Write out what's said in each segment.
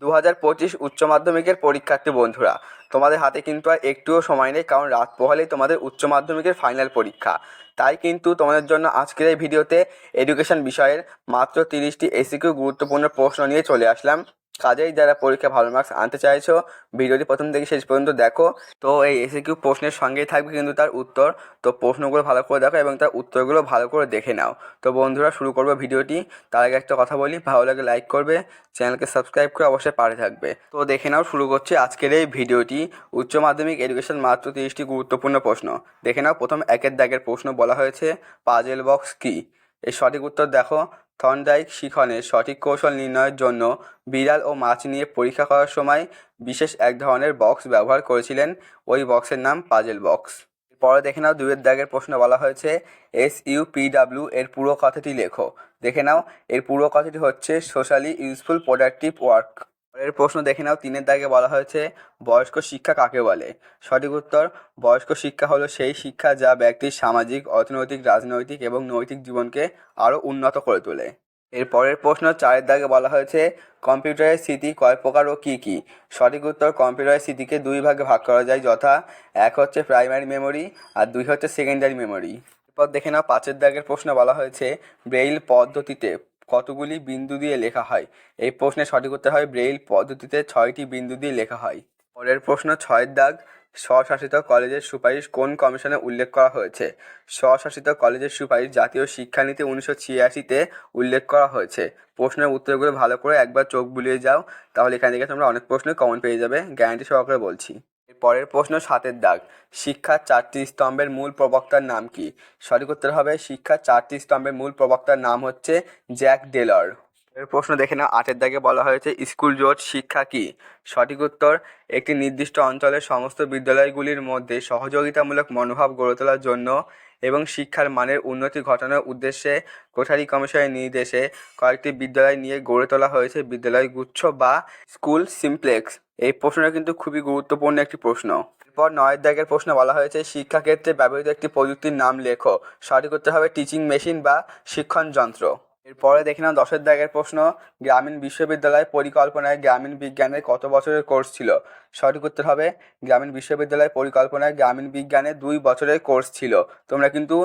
2025 উচ্চ মাধ্যমিকের পরীক্ষার্থী বন্ধুরা, তোমাদের হাতে কিন্তু আর একটুও সময় নেই, কারণ রাত পোহালেই তোমাদের উচ্চ মাধ্যমিকের ফাইনাল পরীক্ষা। তাই কিন্তু তোমাদের জন্য আজকের এই ভিডিওতে এডুকেশন বিষয়ের মাত্র 30টি এসিকিউ গুরুত্বপূর্ণ প্রশ্ন নিয়ে চলে আসলাম। কাজেই যারা পরীক্ষা ভালো মার্কস আনতে চাইছো, ভিডিওটি প্রথম থেকে শেষ পর্যন্ত দেখো। তো এই এসিকিউ প্রশ্নের সঙ্গেই থাকবে কিন্তু তার উত্তর। তো প্রশ্নগুলো ভালো করে দেখো এবং তার উত্তরগুলো ভালো করে দেখে নাও। তো বন্ধুরা, শুরু করবো ভিডিওটি। তার আগে একটা কথা বলি, ভালো লাগে লাইক করবে, চ্যানেলকে সাবস্ক্রাইব করে অবশ্যই পাশে থাকবে। তো দেখে নাও, শুরু করছি আজকের এই ভিডিওটি। উচ্চ মাধ্যমিক এডুকেশন মাত্র 30টি গুরুত্বপূর্ণ প্রশ্ন। দেখে নাও, প্রথম একের দাগের প্রশ্ন বলা হয়েছে পাজেল বক্স কি। এর সঠিক উত্তর দেখো, থর্নডাইক শিখনের সঠিক কৌশল নির্ণয়ের জন্য বিড়াল ও মাছ নিয়ে পরীক্ষা করার সময় বিশেষ এক ধরনের বক্স ব্যবহার করেছিলেন। ওই বক্সের নাম পাজেল বক্স। পরে দেখে নাও, দুইয়ের দাগের প্রশ্ন বলা হয়েছে SUPW এর পুরো কথাটি লেখো। দেখে নাও, এর পুরো কথাটি হচ্ছে সোশ্যালি ইউজফুল প্রোডাক্টিভ ওয়ার্ক। পরের প্রশ্ন দেখে নাও, তিনের দাগে বলা হয়েছে বয়স্ক শিক্ষা কাকে বলে। সঠিক উত্তর, বয়স্ক শিক্ষা হলো সেই শিক্ষা যা ব্যক্তির সামাজিক, অর্থনৈতিক, রাজনৈতিক এবং নৈতিক জীবনকে আরও উন্নত করে তোলে। এর পরের প্রশ্ন চারের দাগে বলা হয়েছে কম্পিউটারের স্মৃতি কয় প্রকার ও কী কী। সঠিক উত্তর, কম্পিউটারের স্মৃতিকে দুই ভাগে ভাগ করা যায়, যথা এক হচ্ছে প্রাইমারি মেমোরি আর দুই হচ্ছে সেকেন্ডারি মেমোরি। এরপর দেখে নাও, পাঁচের দাগের প্রশ্ন বলা হয়েছে ব্রেইল পদ্ধতিতে কতগুলি বিন্দু দিয়ে লেখা হয়। এই প্রশ্নের সঠিক উত্তর হয় ব্রেইল পদ্ধতিতে 6টি বিন্দু দিয়ে লেখা হয়। পরের প্রশ্ন ছয়ের দাগ, স্বশাসিত কলেজের সুপারিশ কোন কমিশনে উল্লেখ করা হয়েছে। স্বশাসিত কলেজের সুপারিশ জাতীয় শিক্ষানীতি 1986-তে উল্লেখ করা হয়েছে। প্রশ্নের উত্তরগুলো ভালো করে একবার চোখ বুলিয়ে যাও, তাহলে এখান থেকে তোমরা অনেক প্রশ্ন কমন পেয়ে যাবে, গ্যারান্টি সহকারে বলছি। পরের প্রশ্ন সাতের দাগ, শিক্ষার 4টি স্তম্ভের মূল প্রবক্তার নাম কি। সঠিক উত্তর হবে শিক্ষার 4টি স্তম্ভের মূল প্রবক্তার নাম হচ্ছে জ্যাক ডেলর। এর প্রশ্ন দেখে নাও, আটের দাগে বলা হয়েছে স্কুল জোট শিক্ষা কি। সঠিক উত্তর, একটি নির্দিষ্ট অঞ্চলের সমস্ত বিদ্যালয়গুলির মধ্যে সহযোগিতামূলক মনোভাব গড়ে তোলার জন্য এবং শিক্ষার মানের উন্নতি ঘটানোর উদ্দেশ্যে কোঠারি কমিশনের নির্দেশে কয়েকটি বিদ্যালয় নিয়ে গড়ে তোলা হয়েছে বিদ্যালয় গুচ্ছ বা স্কুল সিমপ্লেক্স। এই প্রশ্নটা কিন্তু খুবই গুরুত্বপূর্ণ একটি প্রশ্ন। এরপর 9 দাগের প্রশ্ন বলা হয়েছে শিক্ষাক্ষেত্রে ব্যবহৃত একটি প্রযুক্তির নাম লেখো। সঠিক উত্তর হবে টিচিং মেশিন বা শিক্ষণ যন্ত্র। এরপরে দেখে নাও 10 দাগের প্রশ্ন, গ্রামীণ বিশ্ববিদ্যালয় পরিকল্পনায় গ্রামীণ বিজ্ঞানের কত বছরের কোর্স ছিল। সঠিক উত্তর হবে গ্রামীণ বিশ্ববিদ্যালয় পরিকল্পনায় গ্রামীণ বিজ্ঞানে 2 বছরের কোর্স ছিল। তোমরা কিন্তু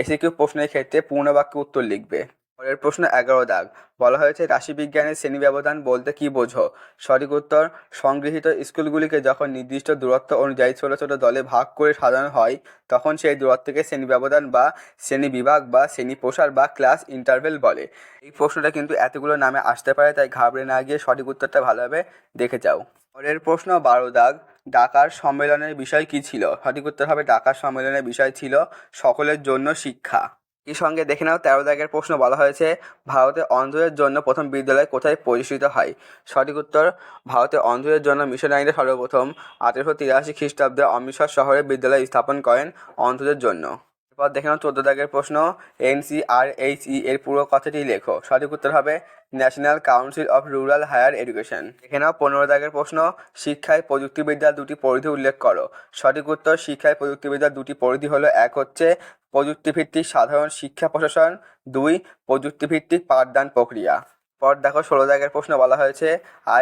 এসিকিউ প্রশ্নের ক্ষেত্রে পূর্ণ বাক্যে উত্তর লিখবে। পরের প্রশ্ন 11 দাগ, বলা হয়েছে রাশিবিজ্ঞানের শ্রেণী ব্যবধান বলতে কি বোঝো। সঠিক উত্তর, সংগৃহীত স্কুলগুলিকে যখন নির্দিষ্ট দূরত্ব অনুযায়ী ছোট ছোট দলে ভাগ করে সাজানো হয়, তখন সেই দূরত্বকে শ্রেণী ব্যবধান বা শ্রেণী বিভাগ বা শ্রেণী প্রসার বা ক্লাস ইন্টারভেল বলে। এই প্রশ্নটা কিন্তু এতগুলো নামে আসতে পারে, তাই ঘাবড়ে না গিয়ে সঠিক উত্তরটা ভালোভাবে দেখে যাও। পরের প্রশ্ন 12 দাগ, ঢাকার সম্মেলনের বিষয় কি ছিল। সঠিক উত্তর হবে ঢাকার সম্মেলনের বিষয় ছিল সকলের জন্য শিক্ষা। এই সঙ্গে দেখে নাও 13 দাগের প্রশ্ন বলা হয়েছে ভারতে অন্ধদের জন্য প্রথম বিদ্যালয় কোথায় প্রতিষ্ঠিত হয়। সঠিক উত্তর, ভারতে অন্ধদের জন্য মিশনারিরা সর্বপ্রথম 1883 খ্রিস্টাব্দে অমৃতসর শহরে বিদ্যালয় স্থাপন করেন অন্ধদের জন্য। এরপর দেখে নাও 14 দাগের প্রশ্ন, NCRHE এর পুরো কথাটি লেখো। সঠিক উত্তর হবে National Council of Rural Higher Education. দেখে নাও 15 দাগের প্রশ্ন, শিক্ষায় প্রযুক্তিবিদ্যার দুটি পরিধি উল্লেখ করো। সঠিক উত্তর, শিক্ষায় প্রযুক্তিবিদ্যার দুটি পরিধি হলো, এক হচ্ছে প্রযুক্তিভিত্তিক সাধারণ শিক্ষা প্রশাসন, 2 প্রযুক্তিভিত্তিক পাঠদান প্রক্রিয়া। পর দেখো 16 দাগের প্রশ্ন বলা হয়েছে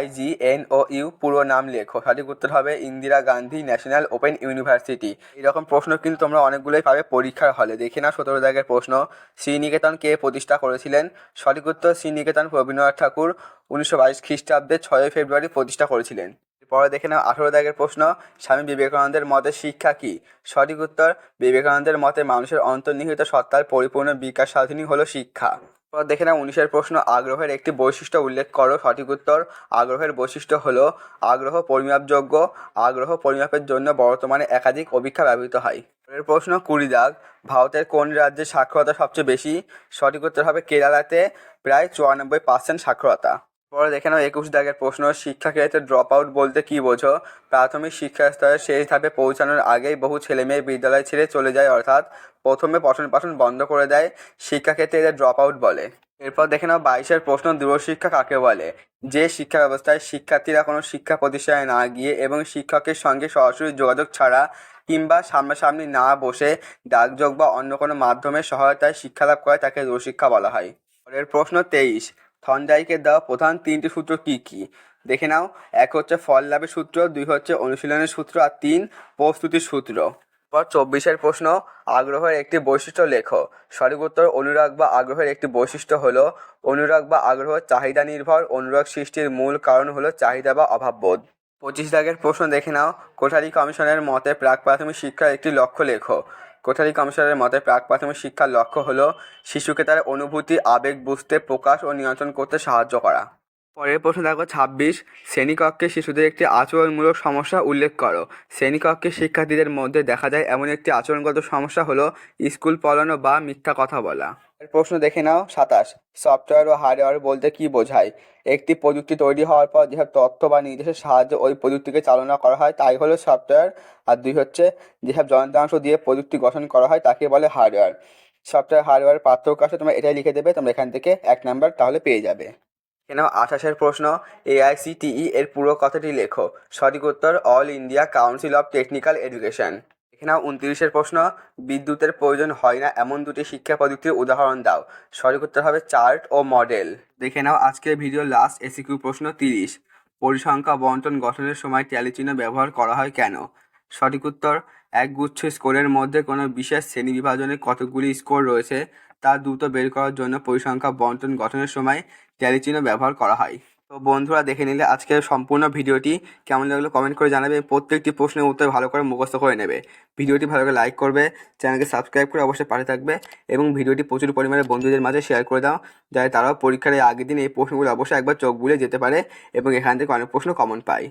IGNOU পুরো নাম লেখো। সঠিক উত্তর হবে Indira Gandhi national open university. এরকম প্রশ্ন কিন্তু তোমরা অনেকগুলোই পাবে পরীক্ষার হলে। দেখে না 17 দাগের প্রশ্ন, শ্রীনিকেতন কে প্রতিষ্ঠা করেছিলেন। সঠিক উত্তর, শ্রীনিকেতন রবীন্দ্রনাথ ঠাকুর 1922 খ্রিস্টাব্দে 6 ফেব্রুয়ারি প্রতিষ্ঠা করেছিলেন। পরে দেখে নাও 18 দাগের প্রশ্ন, স্বামী বিবেকানন্দের মতে শিক্ষা কি। সঠিক উত্তর, বিবেকানন্দের মতে মানুষের অন্তর্নিহিত সত্তার পরিপূর্ণ বিকাশ সাধনই হলো শিক্ষা। পর দেখে নাও 19 প্রশ্ন, আগ্রহের একটি বৈশিষ্ট্য উল্লেখ করো। সঠিক উত্তর, আগ্রহের বৈশিষ্ট্য হলো আগ্রহ পরিমাপযোগ্য। আগ্রহ পরিমাপের জন্য বর্তমানে একাধিক অভিক্ষা ব্যবহৃত হয়। পরের প্রশ্ন 20 দাগ, ভারতের কোন রাজ্যে সাক্ষরতা সবচেয়ে বেশি। সঠিক উত্তর হবে কেরালাতে প্রায় 94% সাক্ষরতা। পরে দেখে নাও 21 দাগের প্রশ্ন, শিক্ষাক্ষেত্রে ড্রপ আউট বলতে কি বোঝো। প্রাথমিক শিক্ষা স্তরের শেষ ধাপে পৌঁছানোর আগেই বহু ছেলেমেয়ে বিদ্যালয় ছেড়ে চলে যায়, অর্থাৎ প্রথমে পঠন পাঠন বন্ধ করে দেয়। শিক্ষাক্ষেত্রে এদের ড্রপ আউট বলে। এরপর দেখে নাও 22 প্রশ্ন, দূরশিক্ষা কাকে বলে। যে শিক্ষা ব্যবস্থায় শিক্ষার্থীরা কোনো শিক্ষা প্রতিষ্ঠানে না গিয়ে এবং শিক্ষকের সঙ্গে সরাসরি যোগাযোগ ছাড়া কিংবা সামনাসামনি না বসে ডাকযোগ বা অন্য কোনো মাধ্যমের সহায়তায় শিক্ষালাভ করে তাকে দূরশিক্ষা বলা হয়। পরের প্রশ্ন 23, থর্নডাইকের দেওয়া প্রধান 3টি সূত্র কী কী। দেখে নাও, 1 হচ্ছে ফল লাভের সূত্র, 2 হচ্ছে অনুশীলনের সূত্র আর 3 প্রস্তুতির সূত্র। পর 24-এর প্রশ্ন, আগ্রহের একটি বৈশিষ্ট্য লেখো। সঠিক উত্তর, অনুরাগ বা আগ্রহের একটি বৈশিষ্ট্য হলো অনুরাগ বা আগ্রহ চাহিদা নির্ভর। অনুরাগ সৃষ্টির মূল কারণ হলো চাহিদা বা অভাববোধ। 25 দাগের প্রশ্ন দেখে নাও, কোঠারি কমিশনের মতে প্রাক প্রাথমিক শিক্ষার একটি লক্ষ্য লেখো। কোঠারি কমিশনের মতে প্রাক প্রাথমিক শিক্ষার লক্ষ্য হলো শিশুকে তার অনুভূতি আবেগ বুঝতে, প্রকাশ ও নিয়ন্ত্রণ করতে সাহায্য করা। পরের প্রশ্ন দেখো 26, শ্রেণীকক্ষে শিশুদের একটি আচরণমূলক সমস্যা উল্লেখ করো। শ্রেণীকক্ষে শিক্ষার্থীদের মধ্যে দেখা যায় এমন একটি আচরণগত সমস্যা হলো স্কুল পড়ানো বা মিথ্যা কথা বলা। এর প্রশ্ন দেখে নাও 27, সফটওয়্যার ও হার্ডওয়্যার বলতে কি বোঝায়? একটি প্রযুক্তি তৈরি হওয়ার পর যেসব তথ্য বা নির্দেশের সাহায্যে ওই প্রযুক্তিকে চালনা করা হয় তাই হলো সফটওয়্যার। আর 2 হচ্ছে যেসব যন্ত্রাংশ দিয়ে প্রযুক্তি গঠন করা হয় তাকে বলে হার্ডওয়্যার। সফটওয়্যার হার্ডওয়্যার পার্থক্য আছে, তোমরা এটাই লিখে দেবে, তোমরা এখান থেকে 1 নাম্বার তাহলে পেয়ে যাবে। কেন 28-এর প্রশ্ন, AICTE এর পুরো কথাটি লেখো। সঠিক উত্তর, all India council of technical education. এখানে 29-এর প্রশ্ন, বিদ্যুতের প্রয়োজন হয় না এমন দুটি শিক্ষা প্রযুক্তির উদাহরণ দাও। সঠিক উত্তর হবে চার্ট ও মডেল। দেখে নাও আজকের ভিডিও লাস্ট এসিকিউ প্রশ্ন 30, পরিসংখ্যা বন্টন গঠনের সময় ট্যালি চিহ্ন ব্যবহার করা হয় কেন? সঠিক উত্তর, একগুচ্ছ স্কোরের মধ্যে কোনো বিশেষ শ্রেণী বিভাজনে কতগুলি স্কোর রয়েছে তা দ্রুত বের করার জন্য পরিসংখ্যা বন্টন গঠনের সময় ট্যালি চিহ্ন ব্যবহার করা হয়। তো বন্ধুরা, দেখে নিলে আজকের সম্পূর্ণ ভিডিওটি। কেমন লাগলো কমেন্ট করে জানাবে। প্রত্যেকটি প্রশ্নের উত্তর ভালো করে মুখস্থ করে নেবে। ভিডিওটি ভালো করে লাইক করবে, চ্যানেলকে সাবস্ক্রাইব করে অবশ্যই পাশে থাকবে এবং ভিডিওটি প্রচুর পরিমাণে বন্ধুদের মাঝে শেয়ার করে দাও, যাতে তারাও পরীক্ষার আগের দিন এই প্রশ্নগুলো অবশ্যই একবার চোখ বুলিয়ে যেতে পারে এবং এখান থেকে অনেক প্রশ্ন কমন পায়।